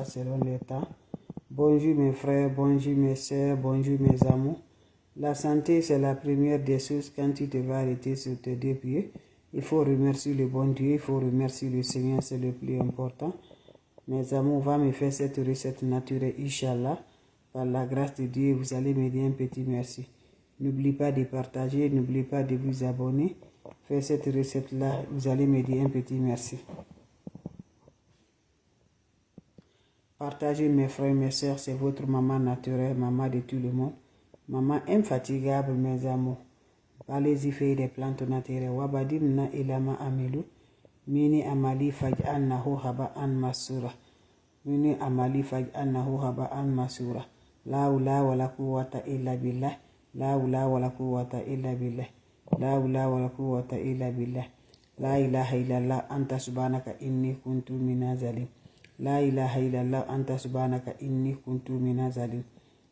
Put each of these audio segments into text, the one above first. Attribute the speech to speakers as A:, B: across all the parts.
A: selon les temps. Bonjour mes frères, bonjour mes sœurs, bonjour mes amours. La santé, c'est la première des choses quand tu te vas arrêter sur tes deux pieds. Il faut remercier le bon Dieu, il faut remercier le Seigneur, c'est le plus important. Mes amours, on va me faire cette recette naturelle, Inch'Allah. Par la grâce de Dieu, vous allez me dire un petit merci. N'oubliez pas de partager, n'oubliez pas de vous abonner. Faites cette recette-là, vous allez me dire un petit merci. Partagez mes frères, mes soeurs, c'est votre maman naturelle, maman de tout le monde. Maman infatigable, mes amours. Allez-y faire des plantes naturelles. Wabadim na ilama amilu. Mini amali faj'annahu haba'an masura. Mini amali faj'annahu haba'an masura. La hawla wa la quwwata illa billah. La hawla wa la quwwata illa billah. La hawla wa la quwwata illa billah. La ilaha illallah anta subhanaka inni kuntu minaz zalim. La ilaha illallah anta subhanaka inni kuntu minaz zalim.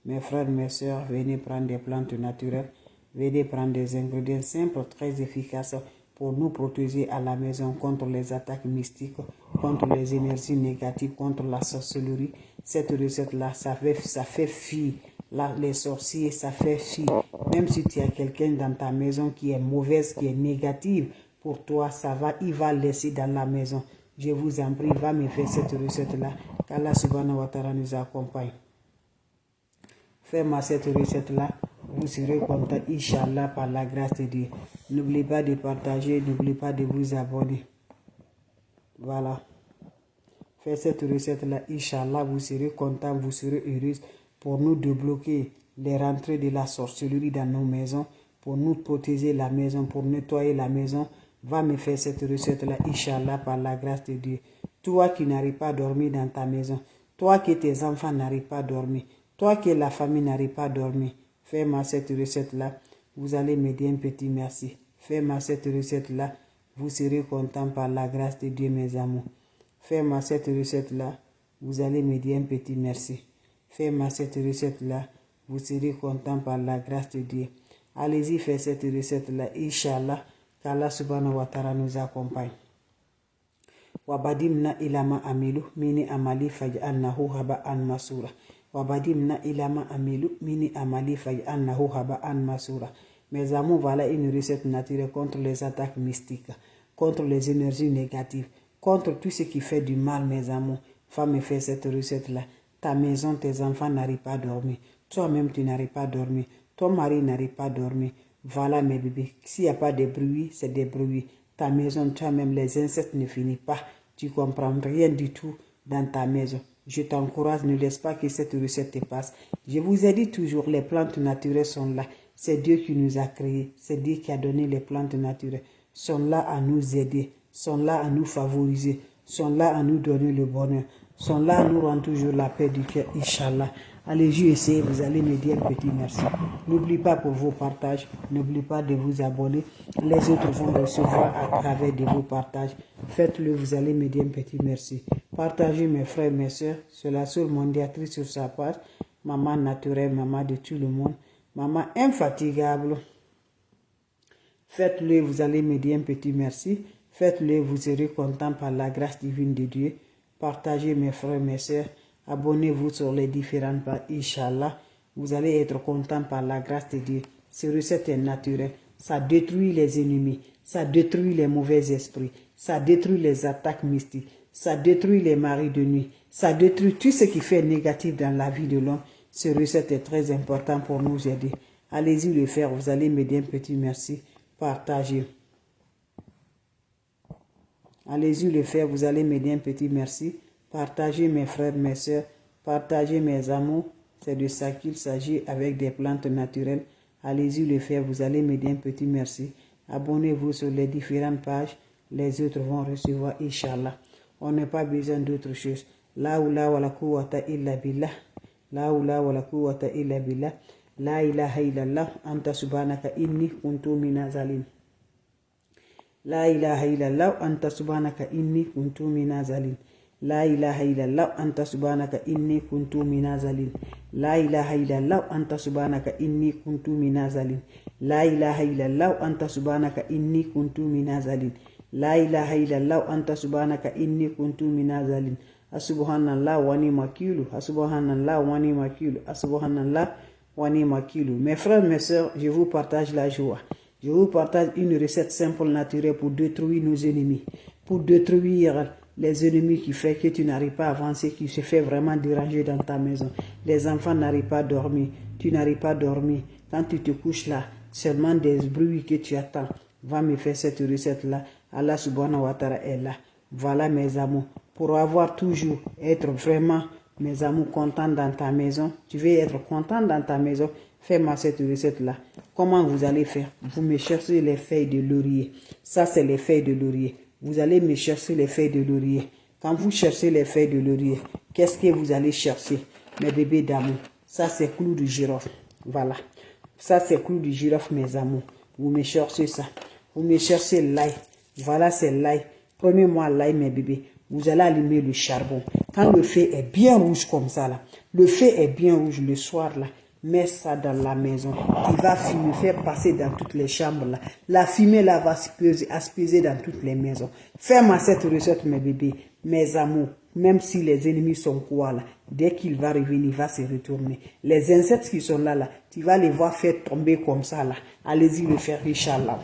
A: Mes frères, mes soeurs, venez prendre des plantes naturelles. Venez prendre des ingrédients simples, très efficaces pour nous protéger à la maison contre les attaques mystiques, contre les énergies négatives, contre la sorcellerie. Cette recette-là, ça fait fuir les sorciers, ça fait fuir. Même si tu as quelqu'un dans ta maison qui est mauvaise, qui est négative, pour toi, ça va, il va laisser dans la maison. Je vous en prie, va me faire cette recette-là. Qu'Allah subhanahu wa ta'ala nous accompagne. Fais-moi cette recette-là. Vous serez content, Inch'Allah, par la grâce de Dieu. N'oubliez pas de partager, n'oubliez pas de vous abonner. Voilà. Faites cette recette-là, Inch'Allah, vous serez content, vous serez heureux pour nous débloquer les rentrées de la sorcellerie dans nos maisons, pour nous protéger la maison, pour nettoyer la maison. Va me faire cette recette-là, Inch'Allah, par la grâce de Dieu. Toi qui n'arrives pas à dormir dans ta maison, toi que tes enfants n'arrivent pas à dormir, toi que la famille n'arrive pas à dormir, fais-moi cette recette-là, vous allez me dire un petit merci. Fais-moi cette recette-là, vous serez content par la grâce de Dieu, mes amours. Fais-moi cette recette-là, vous allez me dire un petit merci. Fais-moi cette recette-là, vous serez content par la grâce de Dieu. Allez-y, faites cette recette-là, Inch'Allah, qu'Allah subhanahu wa ta'ala nous accompagne. Wabadimna ilama amilu, mini amali faj'annahu haba'an masura. Wabadimna ilama amilu, mini amali faj'annahu haba'an masura. Mes amours, voilà une recette naturelle contre les attaques mystiques, contre les énergies négatives, contre tout ce qui fait du mal, mes amours. Va me faire cette recette-là. Ta maison, tes enfants n'arrivent pas à dormir. Toi-même, tu n'arrives pas à dormir. Ton mari n'arrive pas à dormir. Voilà, mes bébés. S'il n'y a pas de bruit, c'est des bruits. Ta maison, toi-même, les insectes ne finissent pas. Tu comprends rien du tout dans ta maison. Je t'encourage, ne laisse pas que cette recette te passe. Je vous ai dit toujours, les plantes naturelles sont là. C'est Dieu qui nous a créés. C'est Dieu qui a donné les plantes naturelles. Sont là à nous aider. Sont là à nous favoriser. Sont là à nous donner le bonheur. Sont là à nous rendre toujours la paix du cœur, Inch'Allah. Allez-y, essayez, vous allez me dire un petit merci. N'oubliez pas pour vos partages, n'oubliez pas de vous abonner. Les autres vont recevoir à travers de vos partages. Faites-le, vous allez me dire un petit merci. Partagez mes frères, mes soeurs, c'est la seule mondiatrice sur sa page. Maman naturelle, maman de tout le monde. Maman infatigable. Faites-le, vous allez me dire un petit merci. Faites-le, vous serez content par la grâce divine de Dieu. Partagez mes frères, mes soeurs. Abonnez-vous sur les différentes pages, Inch'Allah. Vous allez être content par la grâce de Dieu. Cette recette est naturelle. Ça détruit les ennemis. Ça détruit les mauvais esprits. Ça détruit les attaques mystiques. Ça détruit les maris de nuit. Ça détruit tout ce qui fait négatif dans la vie de l'homme. Cette recette est très importante pour nous aider. Allez-y le faire. Vous allez me dire un petit merci. Partagez. Allez-y le faire, vous allez me dire un petit merci. Partagez mes frères, mes soeurs, partagez mes amours. C'est de ça qu'il s'agit avec des plantes naturelles. Allez-y le faire, vous allez me dire un petit merci. Abonnez-vous sur les différentes pages. Les autres vont recevoir, Inch'Allah. On n'a pas besoin d'autre chose. La hawla wa la quwwata illa billah. La hawla wa la quwwata illa billah. La ilaha illallah. Anta subhanaka inni kuntu minaz zalim. La ilaha illallah anta subhanaka inni kuntu minaz zalim. La ilaha illallah anta subhanaka inni kuntu minaz zalim. La ilaha illallah anta subhanaka inni kuntu minaz zalim. La ilaha illallah anta subhanaka inni kuntu minaz zalim. La ilaha illallah anta subhanaka inni kuntu minaz zalim. Subhanallah wa ni'mal wakil, subhanallah wa ni'mal wakil, subhanallah wa ni'mal wakil. Mes frères, mes sœurs, je vous partage la joie. Je vous partage une recette simple, naturelle pour détruire nos ennemis, pour détruire les ennemis qui fait que tu n'arrives pas à avancer, qui se fait vraiment déranger dans ta maison. Les enfants n'arrivent pas à dormir, tu n'arrives pas à dormir. Quand tu te couches là, seulement des bruits que tu attends. Va me faire cette recette-là. Allah subhanahu wa ta'ala est là. Voilà mes amours. Pour avoir toujours, être vraiment, mes amours, contents dans ta maison. Tu veux être content dans ta maison. Fais-moi cette recette-là. Comment vous allez faire? Vous me cherchez les feuilles de laurier. Ça, c'est les feuilles de laurier. Vous allez me chercher les feuilles de laurier. Quand vous cherchez les feuilles de laurier, qu'est-ce que vous allez chercher? Mes bébés d'amour. Ça, c'est clou de girofle. Voilà. Ça, c'est clou de girofle, mes amours. Vous me cherchez ça. Vous me cherchez l'ail. Voilà, c'est l'ail. Prenez-moi l'ail, mes bébés. Vous allez allumer le charbon. Quand le feu est bien rouge comme ça, là, le feu est bien rouge le soir, là, mets ça dans la maison. Il va fumer, faire passer dans toutes les chambres, là. La fumée, là, va aspirer dans toutes les maisons. Fais-moi cette recette, mes bébés, mes amours. Même si les ennemis sont quoi, là, dès qu'il va revenir, il va se retourner. Les insectes qui sont là, là, tu vas les voir faire tomber comme ça, là. Allez-y le faire, Inch'Allah.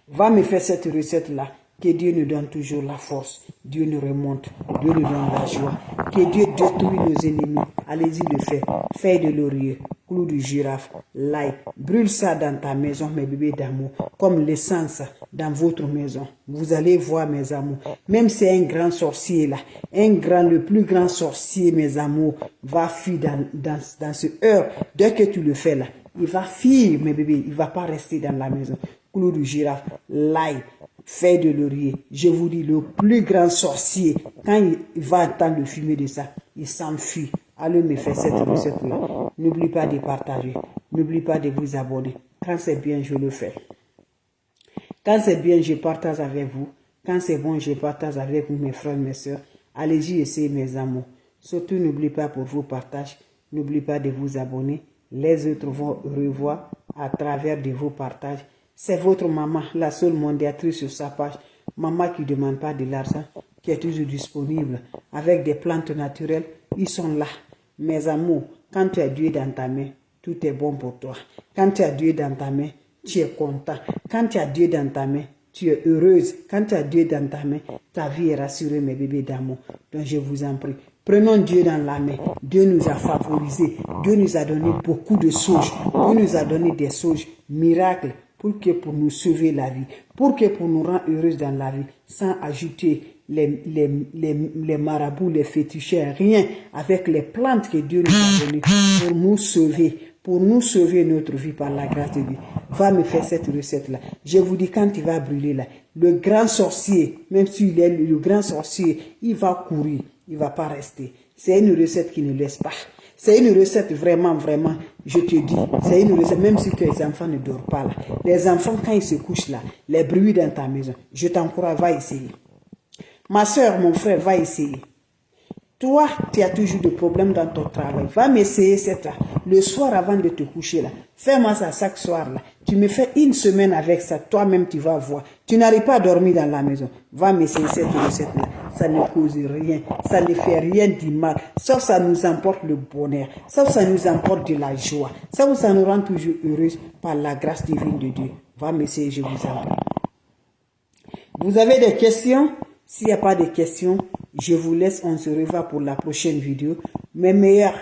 A: Va me faire cette recette-là. Que Dieu nous donne toujours la force. Dieu nous remonte. Dieu nous donne la joie. Que Dieu détruit nos ennemis. Allez-y le faire. Feuille de laurier, clou de girafe, l'ail. Brûle ça dans ta maison, mes bébés d'amour. Comme l'essence dans votre maison. Vous allez voir, mes amours. Même si c'est un grand sorcier là. Le plus grand sorcier, mes amours, va fuir dans ce heure. Dès que tu le fais là, il va fuir, mes bébés. Il ne va pas rester dans la maison. Clou de girafe, l'ail. Feuille de laurier, je vous dis, le plus grand sorcier, quand il va entendre le fumer de ça, il s'enfuit. Allez me faire cette recette-là. N'oublie pas de partager. N'oublie pas de vous abonner. Quand c'est bien, je le fais. Quand c'est bien, je partage avec vous. Quand c'est bon, je partage avec vous, mes frères, mes soeurs. Allez-y, essayez, mes amours. Surtout, n'oubliez pas pour vos partages. N'oubliez pas de vous abonner. Les autres vont revoir à travers de vos partages. C'est votre maman, la seule mondiatrice sur sa page. Maman qui ne demande pas de l'argent, qui est toujours disponible. Avec des plantes naturelles, ils sont là. Mes amours, quand tu as Dieu dans ta main, tout est bon pour toi. Quand tu as Dieu dans ta main, tu es content. Quand tu as Dieu dans ta main, tu es heureuse. Quand tu as Dieu dans ta main, ta vie est rassurée, mes bébés d'amour. Donc je vous en prie. Prenons Dieu dans la main. Dieu nous a favorisés. Dieu nous a donné beaucoup de choses. Dieu nous a donné des choses, miracles. Pour nous sauver la vie, pour nous rendre heureuses dans la vie, sans ajouter les marabouts, les féticheurs, rien, avec les plantes que Dieu nous a données pour nous sauver notre vie par la grâce de Dieu. Va me faire cette recette-là. Je vous dis, quand il va brûler là, le grand sorcier, même s'il est le grand sorcier, il va courir, il ne va pas rester. C'est une recette qui ne laisse pas. C'est une recette vraiment, vraiment, je te dis, c'est une recette, même si les enfants ne dorment pas là. Les enfants, quand ils se couchent là, les bruits dans ta maison, je t'encourage, va essayer. Ma soeur, mon frère, va essayer. Toi, tu as toujours des problèmes dans ton travail. Va m'essayer cette là. Le soir avant de te coucher là. Fais-moi ça chaque soir là. Tu me fais une semaine avec ça. Toi-même, tu vas voir. Tu n'arrives pas à dormir dans la maison. Va m'essayer cette recette là. Ça ne cause rien. Ça ne fait rien du mal. Sauf ça nous emporte le bonheur. Sauf ça nous emporte de la joie. Sauf ça nous rend toujours heureuses par la grâce divine de Dieu. Va m'essayer, je vous en prie. Vous avez des questions? S'il n'y a pas de questions, je vous laisse, on se revoit pour la prochaine vidéo. Mes meilleurs,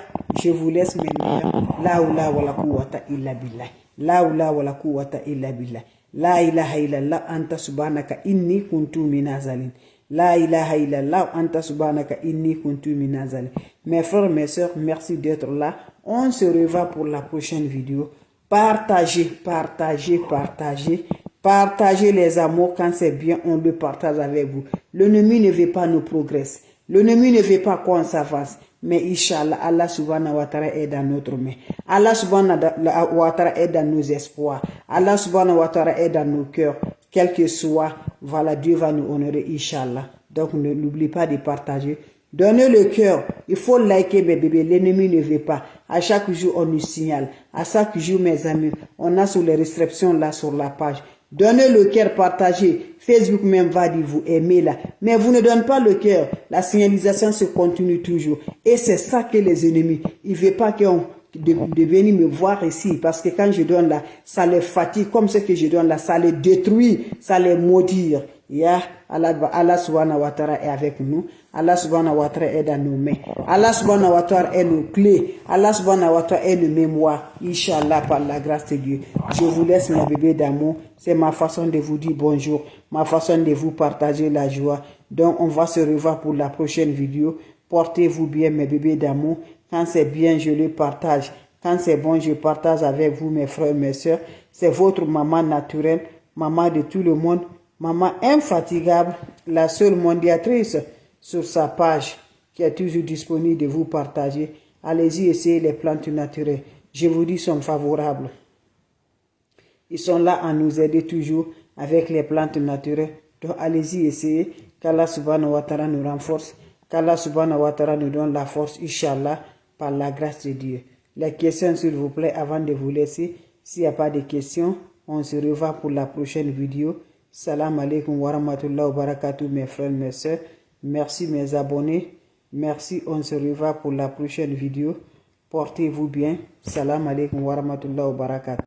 A: je vous laisse mes meilleurs. La oula wa la quwwata illa billah. La oula wa la quwwata illa billah. La ilaha illallah anta subhanaka inni kuntu minazalin. La ilaha illallah anta subhanaka inni kuntu minazalin. Mes frères, mes soeurs, merci d'être là. On se revoit pour la prochaine vidéo. Partagez, partagez, partagez. Partagez les amours quand c'est bien, on le partage avec vous. L'ennemi ne veut pas nous progresser. L'ennemi ne veut pas qu'on s'avance. Mais Inch'Allah, Allah subhanahu wa ta'ala est dans notre main. Allah subhanahu wa ta'ala est dans nos espoirs. Allah subhanahu wa ta'ala est dans nos cœurs. Quel que soit, voilà, Dieu va nous honorer, Inch'Allah. Donc n'oublie pas de partager. Donnez le cœur. Il faut liker mes bébés. L'ennemi ne veut pas. À chaque jour, on nous signale. À chaque jour, mes amis, on a sur les restrictions là sur la page. Donnez le cœur, partagez. Facebook même va dire vous aimez là. Mais vous ne donnez pas le cœur. La signalisation se continue toujours. Et c'est ça que les ennemis, ils ne veulent pas de venir me voir ici. Parce que quand je donne là, ça les fatigue. Comme ce que je donne là, ça les détruit, ça les maudit. Ya Allah subhanahu wa ta'ala est avec nous. Allah subhanahu wa ta'ala est dans nos mains. Allah subhanahu wa ta'ala est nos clés. Allah subhanahu wa ta'ala est le mémoire. Inch'Allah, par la grâce de Dieu. Je vous laisse mes bébés d'amour. C'est ma façon de vous dire bonjour. Ma façon de vous partager la joie. Donc on va se revoir pour la prochaine vidéo. Portez-vous bien mes bébés d'amour. Quand c'est bien, je le partage. Quand c'est bon, je partage avec vous mes frères, mes soeurs. C'est votre maman naturelle, maman de tout le monde. Maman infatigable, la seule mondiatrice sur sa page qui est toujours disponible de vous partager. Allez-y, essayez les plantes naturelles. Je vous dis, sont favorables. Ils sont là à nous aider toujours avec les plantes naturelles. Donc allez-y, essayez. Qu'Allah subhanahu wa ta'ala nous renforce. Qu'Allah subhanahu wa ta'ala nous donne la force, Inch'Allah, par la grâce de Dieu. Les questions, s'il vous plaît, avant de vous laisser. S'il n'y a pas de questions, on se revoit pour la prochaine vidéo. Salam alaikum wa rahmatullahi wa barakatuh mes frères, mes soeurs. Merci mes abonnés. Merci, on se revoit pour la prochaine vidéo. Portez-vous bien. Salam alaikum wa rahmatullahi wa barakatuh.